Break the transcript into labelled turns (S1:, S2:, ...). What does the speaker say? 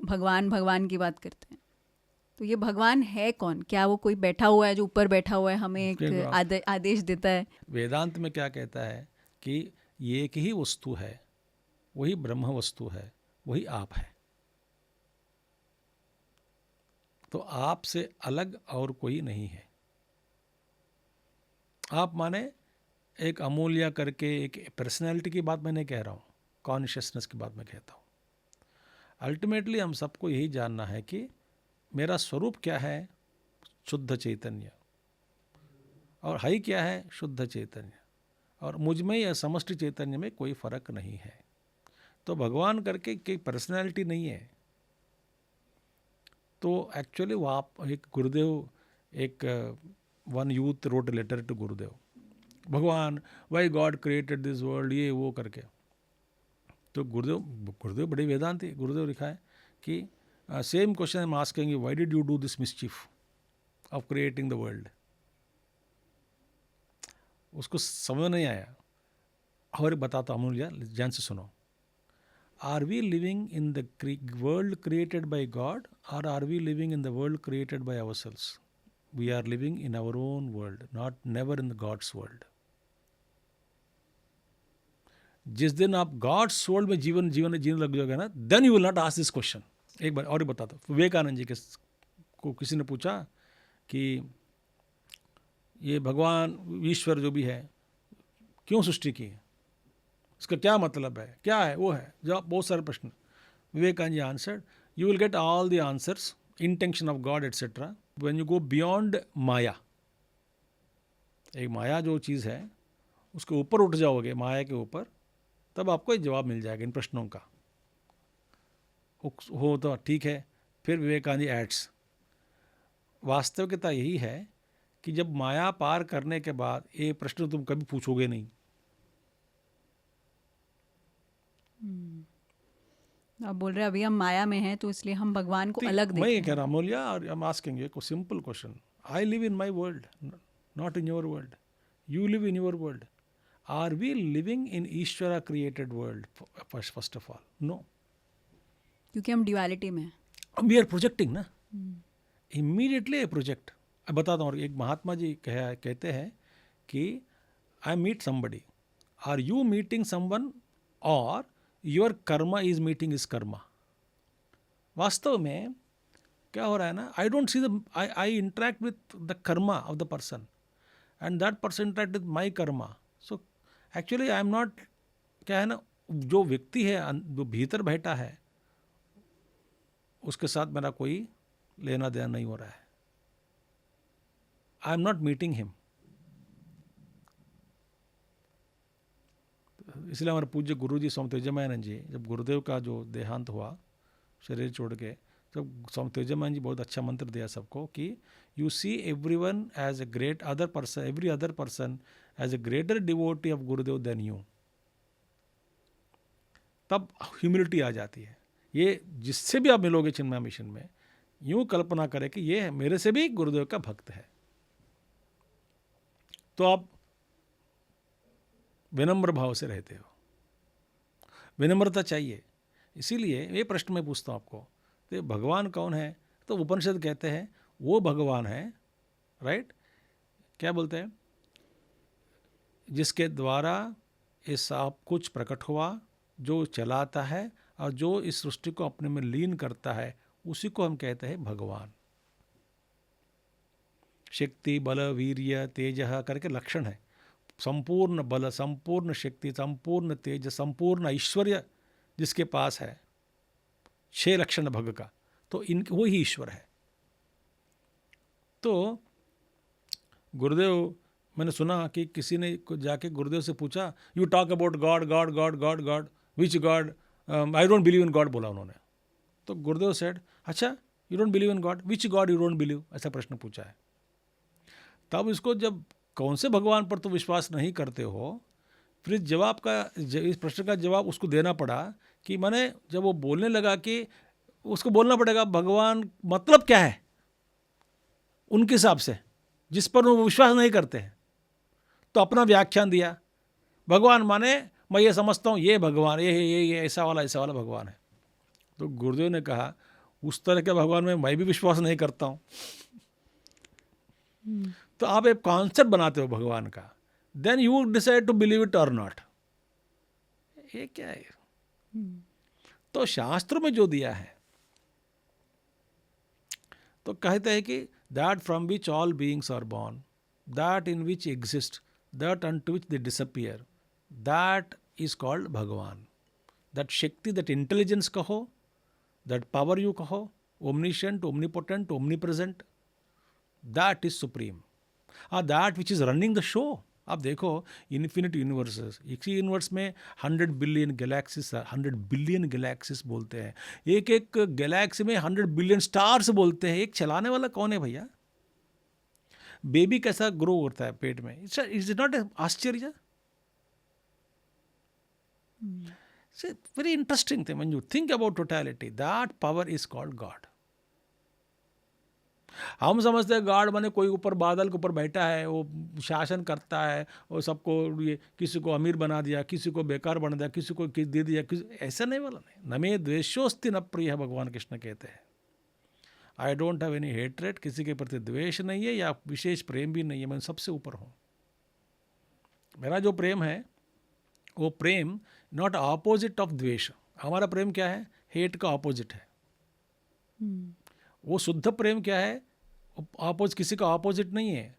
S1: भगवान भगवान की बात करते हैं, तो ये भगवान है कौन? क्या वो कोई बैठा हुआ है जो ऊपर बैठा हुआ है, हमें एक आदेश देता है?
S2: वेदांत में क्या कहता है कि ये एक ही वस्तु है, वही ब्रह्म वस्तु है, वही आप है। तो आप से अलग और कोई नहीं है। आप माने एक अमूल्य करके एक पर्सनैलिटी की बात मैं नहीं कह रहा हूँ, कॉन्शियसनेस की बात मैं कहता हूँ। अल्टीमेटली हम सबको यही जानना है कि मेरा स्वरूप क्या है, शुद्ध चैतन्य, और है क्या है, शुद्ध चैतन्य, और मुझ में या समष्टि चैतन्य में कोई फर्क नहीं है। तो भगवान करके कोई पर्सनैलिटी नहीं है। तो एक्चुअली वो आप एक गुरुदेव, एक one youth wrote letter to Gurudev, भगवान why God created this world, ये वो करके। तो गुरुदेव बड़े वेदांती, गुरुदेव लिखा है कि same question I am asking you, why did you do this mischief of creating the world. उसको समझ नहीं आया। और बताता हूँ अमूल्य, ध्यान से सुनो। Are we living in the world created by God, और are we living in the world created by ourselves? We are living in our own world, not never in the God's world. जिस दिन आप God's world में जीने लग जाओगे ना, then you will not ask this question. एक बार और बताता हूँ। विवेकानंद जी के को किसी ने पूछा कि ये भगवान ईश्वर जो भी है क्यों सृष्टि की है, इसका क्या मतलब है, क्या है, वो है जवाब, बहुत सारे प्रश्न। Vivekananda ji answered, you will get all the answers, intention of God etcetera, when you go beyond maya. एक माया जो चीज़ है उसके ऊपर उठ जाओगे, माया के ऊपर, तब आपको एक जवाब मिल जाएगा इन प्रश्नों का। हो तो ठीक है। फिर विवेकानंद जी एड्स, वास्तविकता यही है कि जब माया पार करने के बाद ये प्रश्न तुम कभी पूछोगे नहीं।
S1: आप बोल रहे हैं अभी हम माया में हैं तो इसलिए हम भगवान को अलग देख
S2: मैं
S1: रहे
S2: ये
S1: हैं।
S2: कह रहा अमूल्य, और I am asking you simple question. I live in my world, not in your world. You live in your world. Are we living in Ishwara created world? First of all no,
S1: क्योंकि हम ड्युअलिटी में हैं।
S2: We are projecting ना, immediately a project. अब बताता हूँ, एक महात्मा जी कहते हैं कि I meet somebody, are you meeting someone, और your karma is meeting is Karma. वास्तव में क्या हो रहा है ना, I don't see the, I interact with the Karma of the person, and that person interact with my Karma. So actually I am not, क्या है ना, जो व्यक्ति है जो भीतर बैठा है उसके साथ मेरा कोई लेना देना नहीं हो रहा है। I am not meeting him. इसलिए हमारे पूज्य गुरु जी स्वामी तेजमानंद जी, जब गुरुदेव का जो देहांत हुआ शरीर छोड़ के, तब स्वामी तेजमानंद जी बहुत अच्छा मंत्र दिया सबको कि you see everyone as a great other person, every other person as a greater devotee of Gurudev than you. तब ह्यूमिलिटी आ जाती है। ये जिससे भी आप मिलोगे चिन्मय मिशन में, यूं कल्पना करें कि ये मेरे से भी गुरुदेव का भक्त है, तो आप विनम्र भाव से रहते हो। विनम्रता चाहिए। इसीलिए ये प्रश्न मैं पूछता हूँ आपको, तो भगवान कौन है? तो उपनिषद कहते हैं वो भगवान है, राइट, क्या बोलते हैं, जिसके द्वारा ये सब कुछ प्रकट हुआ, जो चलाता है और जो इस सृष्टि को अपने में लीन करता है, उसी को हम कहते हैं भगवान। शक्ति, बल, वीर्य, तेज करके लक्षण है। संपूर्ण बल, संपूर्ण शक्ति, संपूर्ण तेज, संपूर्ण ऐश्वर्य जिसके पास है, 6 लक्षण भग का, तो वो ही ईश्वर है। तो गुरुदेव, मैंने सुना कि किसी ने जाके गुरुदेव से पूछा, you talk about God God God God God, which God, I don't believe in God बोला उन्होंने। तो गुरुदेव सेड, अच्छा you don't believe in God, which God you don't believe, ऐसा प्रश्न पूछा है। तब इसको, जब कौन से भगवान पर तो विश्वास नहीं करते हो, फिर इस प्रश्न का जवाब उसको देना पड़ा कि मैंने, जब वो बोलने लगा कि उसको बोलना पड़ेगा भगवान मतलब क्या है उनके हिसाब से, जिस पर वो विश्वास नहीं करते हैं, तो अपना व्याख्यान दिया। भगवान माने मैं ये समझता हूँ ये भगवान, ये ऐसा वाला भगवान है। तो गुरुदेव ने कहा, उस तरह के भगवान में मैं भी विश्वास नहीं करता हूँ। तो आप एक कॉन्सेप्ट बनाते हो भगवान का, then you decide to believe it और नॉट। ये क्या है? तो शास्त्रों में जो दिया है, तो कहते हैं कि that from which all beings are born, that in which exist, that unto which they disappear, that is called Bhagwan. That shakti, that intelligence कहो, दैट पावर यू कहो, omniscient, omnipotent, omnipresent, that is supreme. That which is running the show. आप देखो infinite universes, इसी universe में 100 billion galaxies, 100 billion galaxies बोलते हैं, एक एक गैलेक्सी में 100 बिलियन स्टार्स बोलते हैं। एक चलाने वाला कौन है भैया? बेबी कैसा ग्रो होता है पेट में? इज इट नॉट आश्चर्य? Very interesting thing when you think about totality, that power is called God. हम समझते हैं गॉड माने कोई ऊपर बादल के ऊपर बैठा है, वो शासन करता है, और सबको ये किसी को अमीर बना दिया, किसी को बेकार बना दिया, किसी को दे दिया, ऐसा नहीं वाला नहीं। न मे द्वेषोस्ति न प्रिय है, भगवान कृष्ण कहते हैं। I don't have any hatred, किसी के प्रति द्वेष नहीं है या विशेष प्रेम भी नहीं है, मैं सबसे ऊपर हूँ। मेरा जो प्रेम है वो प्रेम नॉट ऑपोजिट ऑफ द्वेष। हमारा प्रेम क्या है? हेट का ऑपोजिट है। वो शुद्ध प्रेम क्या है? किसी का ऑपोजिट नहीं है,